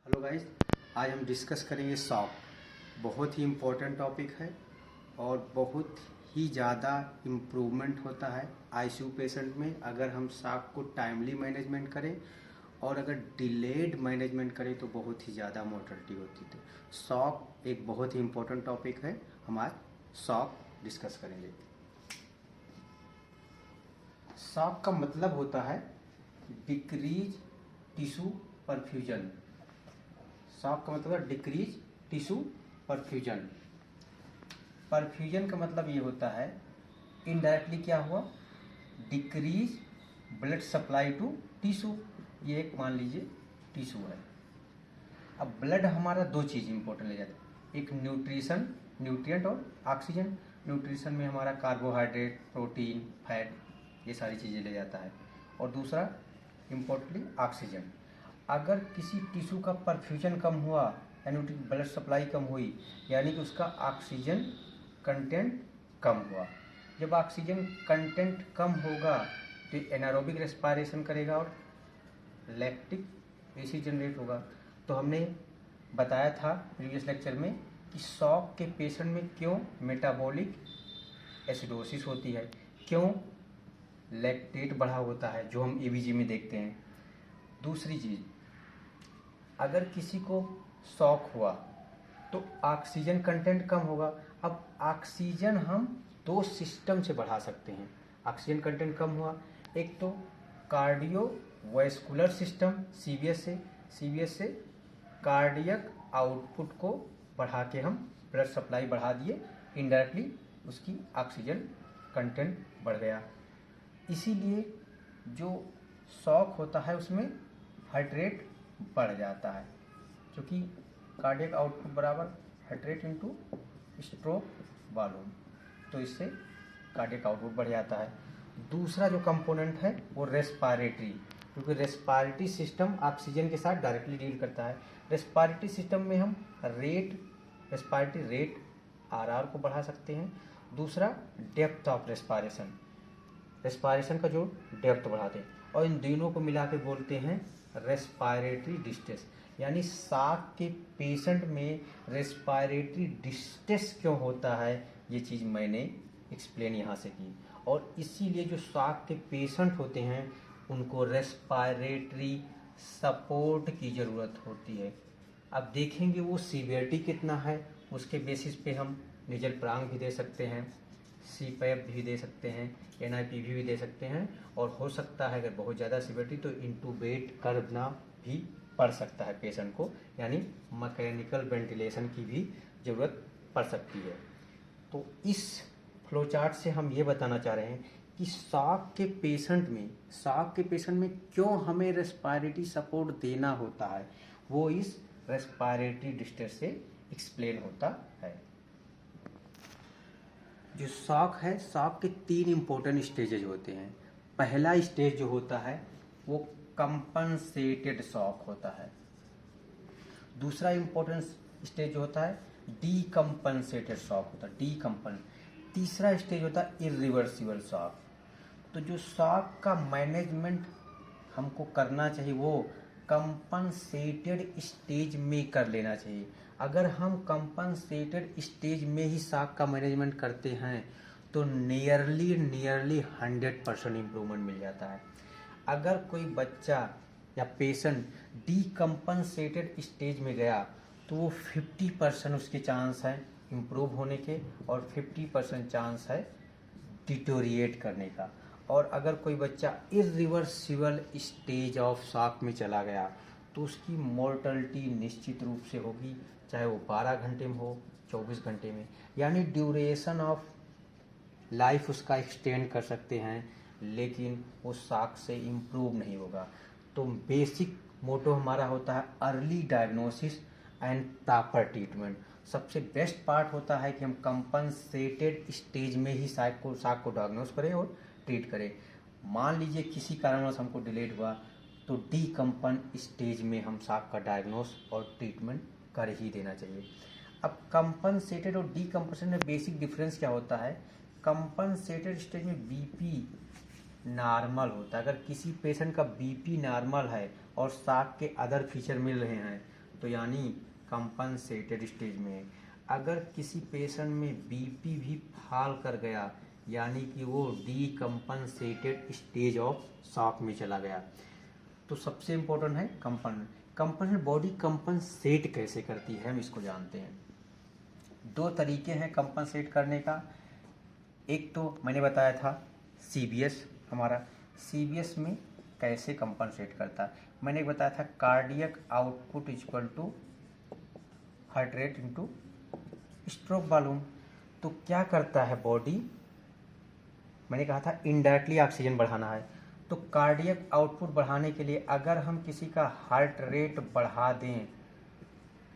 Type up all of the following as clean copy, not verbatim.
Hello guys, आज हम discuss करेंगे शॉक। बहुत ही इम्पोर्टेंट टॉपिक है और बहुत ही ज़्यादा इम्प्रूवमेंट होता है आईसीयू पेशेंट में अगर हम शॉक को टाइमली मैनेजमेंट करें, और अगर डिलेड मैनेजमेंट करें तो बहुत ही ज़्यादा मोर्टेलिटी होती है। शॉक एक बहुत ही इम्पोर्टेंट टॉपिक है, हम आज शॉक डिस्कस करेंगे। शॉक का मतलब होता है डिक्रीज टिश्यू परफ्यूजन। शॉक का मतलब है डिक्रीज टिश्यू परफ्यूजन। परफ्यूजन का मतलब ये होता है इनडायरेक्टली क्या हुआ, decrease blood supply to tissue. ये एक मान लीजिए टिश्यू है। अब ब्लड हमारा दो चीज़ इंपॉर्टेंट ले जाता है, एक न्यूट्रिशन, न्यूट्रिएंट और ऑक्सीजन। न्यूट्रिशन में हमारा कार्बोहाइड्रेट, प्रोटीन, फैट, ये सारी चीज़ें ले जाता है, और दूसरा इम्पोर्टेंटली ऑक्सीजन। अगर किसी टिश्यू का परफ्यूजन कम हुआ यानी ब्लड सप्लाई कम हुई, यानी कि उसका ऑक्सीजन कंटेंट कम हुआ। जब ऑक्सीजन कंटेंट कम होगा तो एनारोबिक रेस्पिरेशन करेगा और लैक्टिक एसिड जनरेट होगा। तो हमने बताया था प्रीवियस लेक्चर में कि शॉक के पेशेंट में क्यों मेटाबॉलिक एसिडोसिस होती है, क्यों लैक्टेट बढ़ा होता है, जो हम एबीजी में देखते हैं। दूसरी चीज़, अगर किसी को शॉक हुआ तो ऑक्सीजन कंटेंट कम होगा। अब ऑक्सीजन हम दो सिस्टम से बढ़ा सकते हैं। ऑक्सीजन कंटेंट कम हुआ, एक तो कार्डियोवैस्कुलर सिस्टम सीवीएस से कार्डियक आउटपुट को बढ़ा के हम ब्लड सप्लाई बढ़ा दिए, इनडायरेक्टली उसकी ऑक्सीजन कंटेंट बढ़ गया। इसीलिए जो शॉक होता है उसमें हार्ट रेट बढ़ जाता है, क्योंकि कार्डियक आउटपुट बराबर heart rate into stroke volume, तो इससे कार्डियक आउटपुट बढ़ जाता है। दूसरा जो कंपोनेंट है वो रेस्पिरेटरी, क्योंकि रेस्पिरेटरी सिस्टम ऑक्सीजन के साथ डायरेक्टली डील करता है। रेस्पिरेटरी सिस्टम में हम रेस्पिरेटरी रेट आरआर को बढ़ा सकते हैं। दूसरा डेप्थ ऑफ रेस्पिरेशन का जो डेप्थ बढ़ाते हैं, और इन दोनों को मिला के बोलते हैं रेस्पिरेटरी डिस्ट्रेस। यानी शॉक के पेशेंट में रेस्पिरेटरी डिस्ट्रेस क्यों होता है, ये चीज़ मैंने एक्सप्लेन यहाँ से की। और इसीलिए जो शॉक के पेशेंट होते हैं उनको रेस्पिरेटरी सपोर्ट की ज़रूरत होती है। अब देखेंगे वो सीवियरिटी कितना है, उसके बेसिस पे हम नेजल प्रांग भी दे सकते हैं, सीपैप भी दे सकते हैं, एनआईपीवी भी दे सकते हैं, और हो सकता है अगर बहुत ज़्यादा सीवियरिटी तो इंटूबेट करना भी पड़ सकता है पेशेंट को, यानी मैकेनिकल वेंटिलेशन की भी ज़रूरत पड़ सकती है। तो इस फ्लोचार्ट से हम ये बताना चाह रहे हैं कि शॉक के पेशेंट में क्यों हमें रेस्पिरेटरी सपोर्ट देना होता है, वो इस रेस्पिरेटरी डिस्ट्रेस से एक्सप्लेन होता है। जो शॉक है, शॉक के तीन इम्पोर्टेंट स्टेजेज होते हैं। पहला स्टेज जो होता है वो कंपनसेटेड शॉक होता है। दूसरा इम्पोर्टेंट स्टेज जो होता है डीकम्पनसेटेड शॉक होता है, तीसरा स्टेज होता है इरिवर्सिबल शॉक। तो जो शॉक का मैनेजमेंट हमको करना चाहिए वो कंपनसेटेड स्टेज में कर लेना चाहिए। अगर हम कंपनसेटेड स्टेज में ही शॉक का मैनेजमेंट करते हैं तो नियरली 100% इम्प्रूवमेंट मिल जाता है। अगर कोई बच्चा या पेशेंट डीकम्पनसेटेड स्टेज में गया तो वो 50% उसके चांस है इम्प्रूव होने के, और 50% चांस है डिटोरिएट करने का। और अगर कोई बच्चा इरिवर्सिबल स्टेज ऑफ शॉक में चला गया तो उसकी मोर्टलिटी निश्चित रूप से होगी, चाहे वो 12 घंटे में हो, 24 घंटे में, यानी ड्यूरेशन ऑफ लाइफ उसका एक्सटेंड कर सकते हैं, लेकिन वो शॉक से इम्प्रूव नहीं होगा। तो बेसिक मोटो हमारा होता है early diagnosis and proper treatment. सबसे बेस्ट पार्ट होता है कि हम कंपनसेटेड स्टेज में ही शॉक को डायग्नोस करें और ट्रीट करें। मान लीजिए किसी कारणवश हमको डिलेड हुआ तो डीकम्पन स्टेज में हम शॉक का डायग्नोस और ट्रीटमेंट कर ही देना चाहिए। अब कंपनसेटेड और डीकम्पनसेटेड में बेसिक डिफरेंस क्या होता है। कंपनसेटेड स्टेज में बीपी नॉर्मल होता है। अगर किसी पेशेंट का बीपी नॉर्मल है और शॉक के अदर फीचर मिल रहे हैं तो यानी कंपनसेटेड स्टेज में है। अगर किसी पेशेंट में बीपी भी फॉल कर गया यानी कि वो डीकम्पनसेटेड स्टेज ऑफ शॉक में चला गया। तो सबसे इम्पोर्टेंट है कंपन बॉडी कंपनसेट कैसे करती है हम इसको जानते हैं। दो तरीके हैं कंपनसेट करने का। एक तो मैंने बताया था सीबीएस, हमारा सीबीएस में कैसे कंपनसेट करता है। मैंने बताया था cardiac output equal to heart rate into stroke volume. तो क्या करता है बॉडी, मैंने कहा था इनडायरेक्टली ऑक्सीजन बढ़ाना है। तो कार्डियक आउटपुट बढ़ाने के लिए अगर हम किसी का हार्ट रेट बढ़ा दें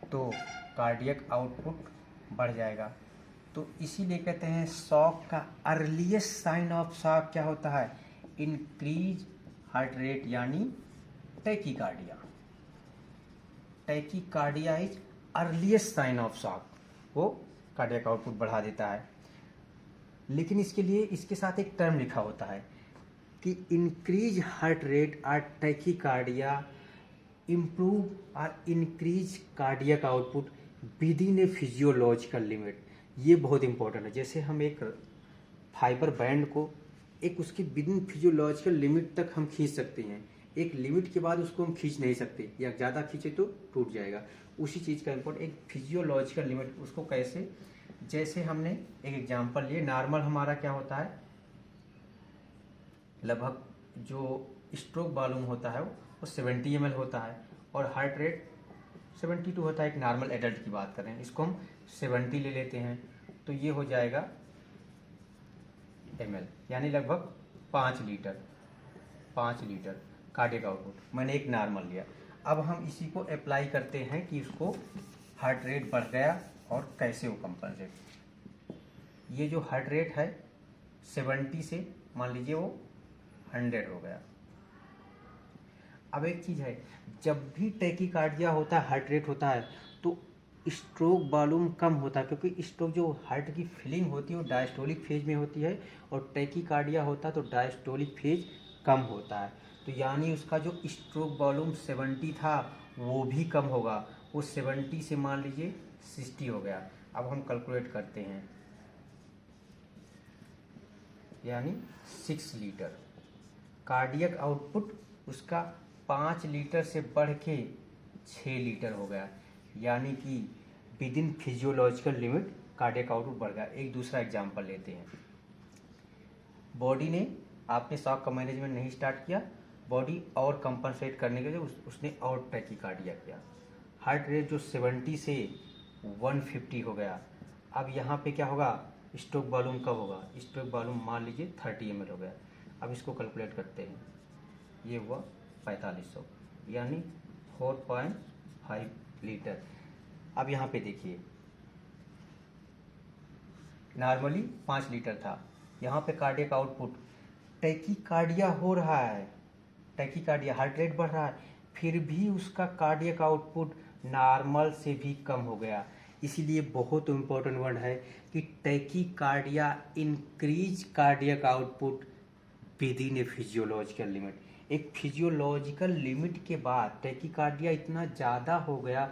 तो कार्डियक आउटपुट बढ़ जाएगा। तो इसीलिए कहते हैं शॉक का अर्लीस्ट साइन ऑफ शॉक क्या होता है, इंक्रीज हार्ट रेट यानी tachycardia. Tachycardia is earliest sign of shock, वो कार्डियक आउटपुट बढ़ा देता है। लेकिन इसके लिए इसके साथ एक टर्म लिखा होता है कि इंक्रीज हार्ट रेट और टैकीकार्डिया इम्प्रूव और increase cardiac output with in A physiological limit. ये बहुत इंपॉर्टेंट है। जैसे हम एक फाइबर बैंड को एक उसकी विद इन फिजियोलॉजिकल लिमिट तक हम खींच सकते हैं, एक लिमिट के बाद उसको हम खींच नहीं सकते, या ज़्यादा खींचे तो टूट जाएगा। उसी चीज़ का इम्पोर्टेंट एक फिजियोलॉजिकल लिमिट, उसको कैसे, जैसे हमने एक एग्जांपल लिए, नॉर्मल हमारा क्या होता है, लगभग जो स्ट्रोक वॉल्यूम होता है वो 70 ml होता है और हार्ट रेट 72 होता है। एक नॉर्मल एडल्ट की बात कर रहे हैं, इसको हम 70 ले लेते हैं तो ये हो जाएगा ml, यानी लगभग 5 लीटर कार्डियक आउटपुट। मैंने एक नॉर्मल लिया। अब हम इसी को अप्लाई करते हैं कि उसको हार्ट रेट बढ़ गया और कैसे वो कंपनसेट। ये जो हार्ट रेट है 70 से मान लीजिए वो 100 हो गया। अब एक चीज़ है, जब भी टैकीकार्डिया होता है, हार्ट रेट होता है, तो स्ट्रोक वॉल्यूम कम होता है, क्योंकि स्ट्रोक जो हार्ट की फीलिंग होती है वो डायस्टोलिक फेज में होती है और टैकीकार्डिया होता है तो डायस्टोलिक फेज कम होता है। तो यानी उसका जो स्ट्रोक वॉल्यूम 70 था वो भी कम होगा, वो 70 से मान लीजिए 60 हो गया। अब हम कैलकुलेट करते हैं, यानी 6 लीटर कार्डियक आउटपुट उसका 5 लीटर से बढ़ के 6 लीटर हो गया, यानी कि with in physiological limit cardiac output बढ़ गया। एक दूसरा एग्जांपल लेते हैं। बॉडी ने, आपने शॉक का मैनेजमेंट नहीं स्टार्ट किया, बॉडी और कंपनसेट करने के लिए उसने और टैकीकार्डिया किया। हार्ट रेट जो 70 से 150 हो गया। अब यहाँ पे क्या होगा, स्ट्रोक वॉल्यूम कब होगा, स्ट्रोक वॉल्यूम मान लीजिए 30 ml हो गया। अब इसको कैलकुलेट करते हैं, ये हुआ 4500, यानी 4.5 लीटर। अब यहाँ पे देखिए, नॉर्मली 5 लीटर था, यहाँ पे कार्डियक आउटपुट, टैकीकार्डिया हो रहा है, टैकीकार्डिया हार्ट रेट बढ़ रहा है, फिर भी उसका कार्डियक आउटपुट नॉर्मल से भी कम हो गया। इसीलिए बहुत इम्पोर्टेंट वर्ड है कि tachycardia increase cardiac output with in A physiological limit. एक फिजियोलॉजिकल लिमिट के बाद टैकीकार्डिया इतना ज़्यादा हो गया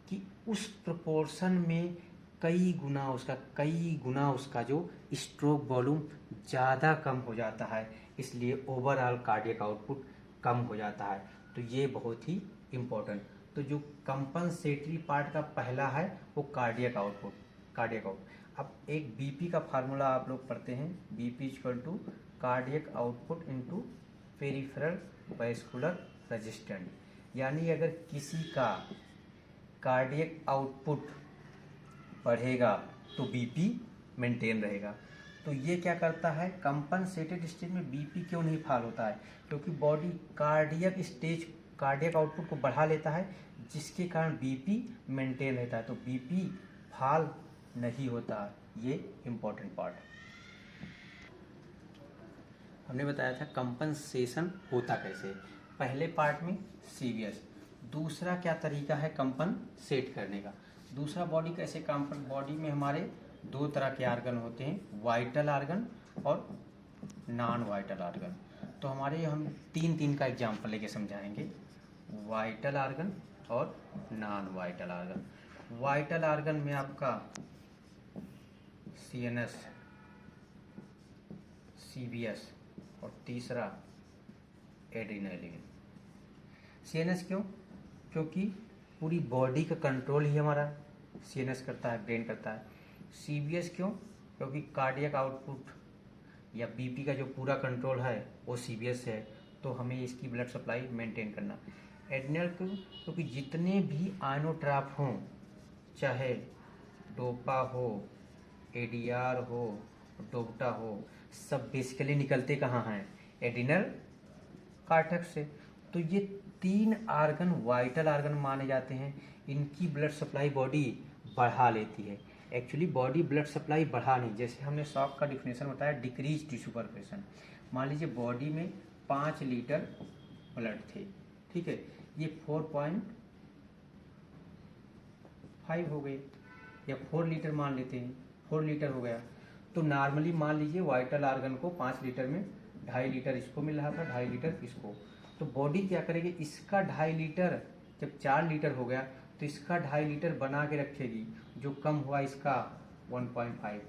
कि उस प्रोपोर्शन में कई गुना उसका जो स्ट्रोक वॉल्यूम ज़्यादा कम हो जाता है, इसलिए ओवरऑल कार्डियक आउटपुट कम हो जाता है। तो ये बहुत ही इम्पोर्टेंट। तो जो कंपनसेटरी पार्ट का पहला है वो कार्डियक आउट। अब एक बीपी का फार्मूला आप लोग पढ़ते हैं, BP equal to cardiac output into peripheral vascular resistance. यानी अगर किसी का कार्डियक आउटपुट बढ़ेगा तो बीपी मेंटेन रहेगा। तो ये क्या करता है, कंपनसेटेड स्टेज में बीपी क्यों नहीं फॉल होता है, क्योंकि बॉडी कार्डियक आउटपुट को बढ़ा लेता है, जिसके कारण बीपी मेंटेन रहता है, तो बीपी फॉल नहीं होता। ये इम्पोर्टेंट पार्ट है। हमने बताया था कंपनसेशन होता कैसे, पहले पार्ट में सीवीएस। दूसरा क्या तरीका है कंपनसेट करने का, दूसरा बॉडी कैसे काम कर, बॉडी में हमारे 2 तरह के आर्गन होते हैं, वाइटल आर्गन और नॉन वाइटल आर्गन। तो हमारे हम 3 का एग्जाम्पल लेके समझाएंगे। वाइटल आर्गन और non vital organ. Vital organ में आपका CNS, CVS और तीसरा एड्रेनालिन। CNS क्यों? क्योंकि पूरी बॉडी का कंट्रोल ही हमारा CNS करता है, ब्रेन करता है। CVS क्यों? क्योंकि कार्डियक आउटपुट या BP का जो पूरा कंट्रोल है वो CVS से है, तो हमें इसकी ब्लड सप्लाई मेंटेन करना। एड्रेनल क्यों? क्योंकि जितने भी आयनोट्रॉप हों, चाहे डोपा हो, ADR हो, डोप्टा हो, सब बेसिकली निकलते कहाँ हैं? एड्रिनल कार्टेक्स से। तो ये 3 आर्गन वाइटल आर्गन माने जाते हैं। इनकी ब्लड सप्लाई बॉडी बढ़ा लेती है। एक्चुअली बॉडी ब्लड सप्लाई बढ़ा नहीं, जैसे हमने शॉक का डिफिनेशन बताया, डिक्रीज टिश्यू परफेशन। मान लीजिए बॉडी में 5 लीटर ब्लड थे, ठीक है, ये 4.5 हो गए, या 4 लीटर मान लेते हैं, 4 लीटर हो गया। तो नॉर्मली मान लीजिए वाइटल आर्गन को 5 लीटर में 2.5 लीटर इसको मिल रहा था, 2.5 लीटर इसको। तो बॉडी क्या करेगी, इसका 2.5 लीटर जब 4 लीटर हो गया तो इसका 2.5 लीटर बना के रखेगी, जो कम हुआ इसका 1.5।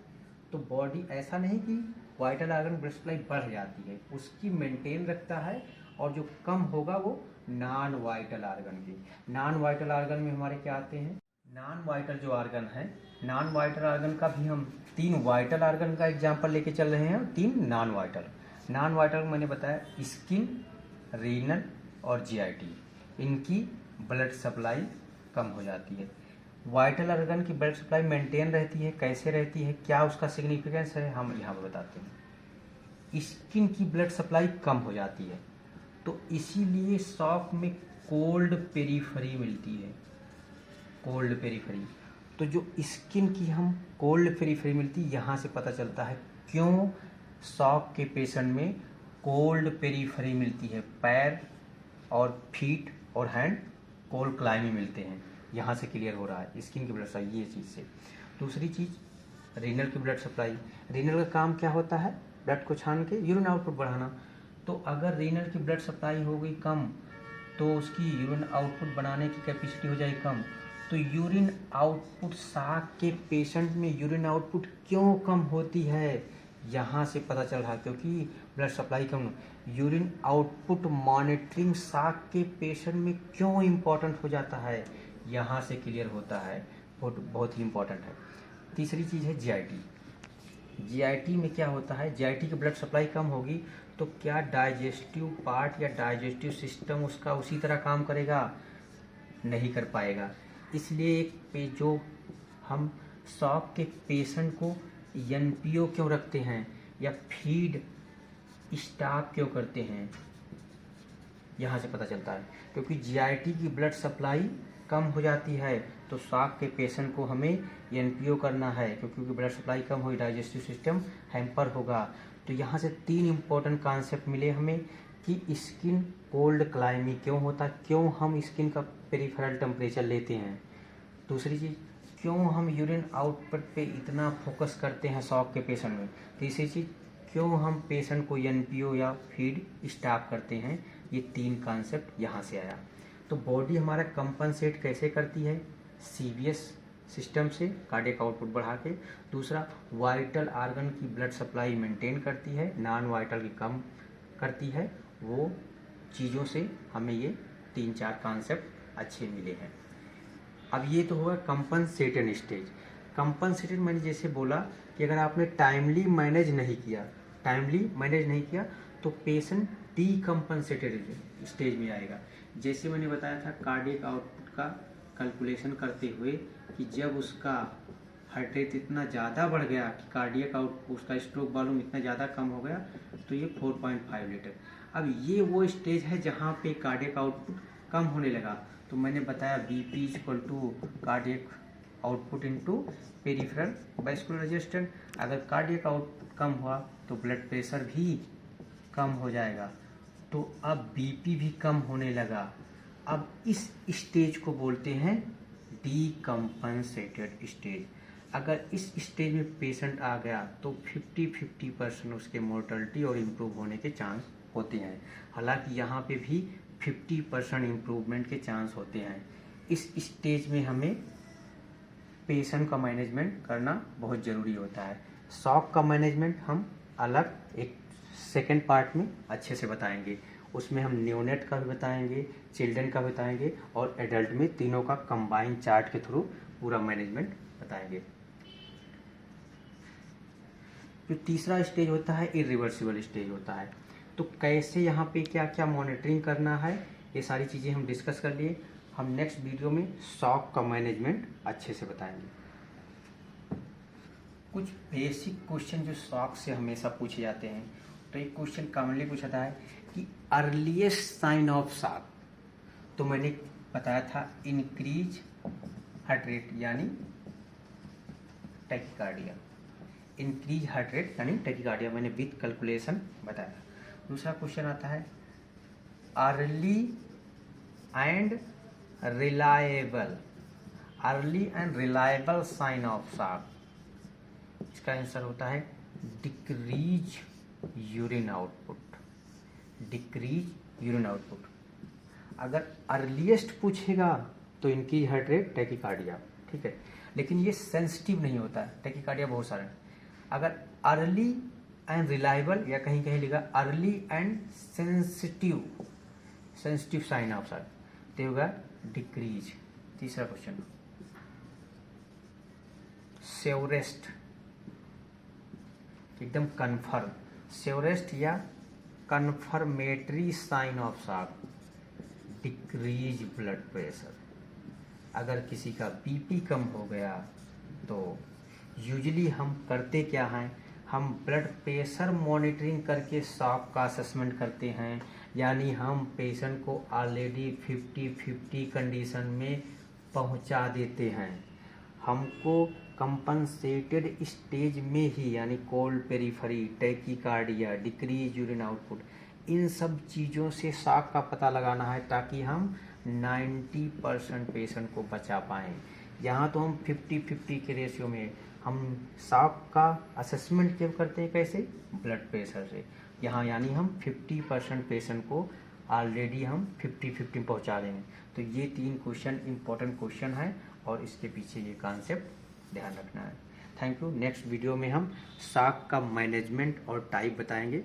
तो बॉडी ऐसा नहीं कि वाइटल आर्गन ब्लड सप्लाई बढ़ जाती है, उसकी मेंटेन रखता है, और जो कम होगा वो नॉन वाइटल आर्गन की। नॉन वाइटल आर्गन में हमारे क्या आते हैं? नॉन वाइटल जो आर्गन है, नॉन वाइटल आर्गन का भी हम 3 वाइटल आर्गन का एग्जांपल लेके चल रहे हैं, 3 नॉन वाइटल। नॉन वाइटल मैंने बताया स्किन, रीनल और GIT, इनकी ब्लड सप्लाई कम हो जाती है। वाइटल आर्गन की ब्लड सप्लाई मेंटेन रहती है, कैसे रहती है, क्या उसका सिग्निफिकेंस है, हम यहाँ पर बताते हैं। स्किन की ब्लड सप्लाई कम हो जाती है, तो इसीलिए शॉक में कोल्ड पेरीफरी मिलती है, कोल्ड पेरीफरी। तो जो स्किन की हम कोल्ड पेरीफरी मिलती है, यहाँ से पता चलता है क्यों शॉक के पेशेंट में कोल्ड पेरीफरी मिलती है। पैर और फीट और हैंड कोल्ड क्लाइमी मिलते हैं, यहाँ से क्लियर हो रहा है स्किन की ब्लड सप्लाई ये चीज़ से। दूसरी चीज़ रीनल की ब्लड सप्लाई। रीनल का काम क्या होता है? ब्लड को छान के यूरिन आउटपुट बढ़ाना। तो अगर रीनल की ब्लड सप्लाई हो गई कम, तो उसकी यूरिन आउटपुट बनाने की कैपेसिटी हो जाएगी कम। तो यूरिन आउटपुट, शॉक के पेशेंट में यूरिन आउटपुट क्यों कम होती है, यहाँ से पता चल रहा, क्योंकि ब्लड सप्लाई कम। यूरिन आउटपुट मॉनिटरिंग शॉक के पेशेंट में क्यों इम्पोर्टेंट हो जाता है, यहाँ से क्लियर होता है, बहुत ही इम्पोर्टेंट है। तीसरी चीज़ है GIT। GIT में क्या होता है? GIT की ब्लड सप्लाई कम होगी तो क्या डाइजेस्टिव पार्ट या डाइजेस्टिव सिस्टम उसका उसी तरह काम करेगा? नहीं कर पाएगा। इसलिए जो हम शॉक के पेशेंट को NPO क्यों रखते हैं या फीड स्टॉप क्यों करते हैं, यहाँ से पता चलता है, क्योंकि GIT की ब्लड सप्लाई कम हो जाती है, तो शॉक के पेशेंट को हमें NPO करना है, क्योंकि ब्लड सप्लाई कम हुई, डाइजेस्टिव सिस्टम हैम्पर होगा। तो यहाँ से 3 इम्पोर्टेंट कॉन्सेप्ट मिले हमें कि स्किन कोल्ड क्लाइमी क्यों होता, क्यों हम स्किन का पेरिफेरल टेम्परेचर लेते हैं। दूसरी चीज़, क्यों हम यूरिन आउटपुट पे इतना फोकस करते हैं शॉक के पेशेंट में। तीसरी चीज़, क्यों हम पेशेंट को NPO या फीड स्टॉप करते हैं। ये 3 कॉन्सेप्ट यहाँ से आया। तो बॉडी हमारा कंपनसेट कैसे करती है? CVS सिस्टम से कार्डियक आउटपुट बढ़ा के। दूसरा, वाइटल आर्गन की ब्लड सप्लाई मेंटेन करती है, नॉन वाइटल की कम करती है। वो चीज़ों से हमें ये 3-4 कॉन्सेप्ट अच्छे मिले हैं। अब ये तो हुआ कंपनसेटेड स्टेज। कंपनसेटेड मैंने जैसे बोला कि अगर आपने टाइमली मैनेज नहीं किया तो पेशेंट डीकम्पनसेटेड स्टेज में आएगा। जैसे मैंने बताया था कार्डियक आउटपुट का कैलकुलेशन करते हुए कि जब उसका हार्ट रेट इतना ज़्यादा बढ़ गया कि कार्डियक आउटपुट, उसका स्ट्रोक वॉल्यूम इतना ज़्यादा कम हो गया, तो ये 4.5 लीटर। अब ये वो स्टेज है जहाँ पे कार्डियक आउटपुट कम होने लगा। तो मैंने बताया BP equal to cardiac output into peripheral vascular resistance. अगर कार्डियक आउटपुट कम हुआ तो ब्लड प्रेशर भी कम हो जाएगा, तो अब BP भी कम होने लगा। अब इस स्टेज को बोलते हैं डीकम्पनसेटेड स्टेज। अगर इस स्टेज में पेशेंट आ गया तो 50% उसके मोर्टलिटी और इम्प्रूव होने के चांस होते हैं। हालांकि यहाँ पे भी 50% इम्प्रूवमेंट के चांस होते हैं। इस स्टेज में हमें पेशेंट का मैनेजमेंट करना बहुत ज़रूरी होता है। शॉक का मैनेजमेंट हम अलग एक सेकेंड पार्ट में अच्छे से बताएंगे। उसमें हम न्यूनेट का भी बताएंगे, चिल्ड्रन का बताएंगे और एडल्ट में तीनों का कंबाइन चार्ट के थ्रू पूरा मैनेजमेंट बताएंगे। जो तीसरा स्टेज होता है इरिवर्सिबल स्टेज होता है। तो कैसे यहाँ पे क्या क्या मॉनिटरिंग करना है, ये सारी चीज़ें हम डिस्कस कर लिए। हम नेक्स्ट वीडियो में शॉक का मैनेजमेंट अच्छे से बताएंगे। कुछ बेसिक क्वेश्चन जो शॉक से हमेशा पूछे जाते हैं, तो एक क्वेश्चन कॉमनली पूछा था कि अर्लीस्ट साइन ऑफ शॉक, तो मैंने बताया था इंक्रीज हार्ट रेट यानी टैकीकार्डिया। इंक्रीज हार्ट रेट यानी टैकीकार्डिया मैंने विथ कैलकुलेशन बताया। दूसरा क्वेश्चन आता है early and reliable sign of shock. इसका आंसर होता है डिक्रीज यूरिन आउटपुट। अगर अर्लीस्ट पूछेगा तो इंक्रीज हार्ट रेट टैकीकार्डिया, ठीक है, लेकिन ये सेंसिटिव नहीं होता है। टैकीकार्डिया बहुत सारे। अगर अर्ली एंड रिलायबल या कहीं कहीं लिखा early and sensitive sign of shock, तो होगा डिक्रीज। तीसरा क्वेश्चन सेवरेस्ट, एकदम कन्फर्म सेवरेस्ट या confirmatory sign of shock, decrease blood pressure. अगर किसी का बीपी कम हो गया तो यूजुअली हम करते क्या हैं, हम ब्लड प्रेशर मॉनिटरिंग करके शॉक का असेसमेंट करते हैं। यानी हम पेशेंट को ऑलरेडी 50-50 कंडीशन में पहुंचा देते हैं। हमको कंपनसेटेड स्टेज में ही यानी cold periphery, tachycardia, decrease urine output, इन सब चीज़ों से शॉक का पता लगाना है ताकि हम 90% पेशेंट को बचा पाएँ। यहाँ तो हम 50-50 के रेशियो में हम शॉक का असेसमेंट जब करते हैं कैसे, ब्लड प्रेशर से। यहाँ यानी हम 50% पेशेंट को ऑलरेडी हम 50-50 पहुँचा देंगे। तो ये 3 क्वेश्चन इंपॉर्टेंट क्वेश्चन है और इसके पीछे ये कॉन्सेप्ट ध्यान रखना है। Thank you. नेक्स्ट वीडियो में हम शॉक का मैनेजमेंट और टाइप बताएंगे।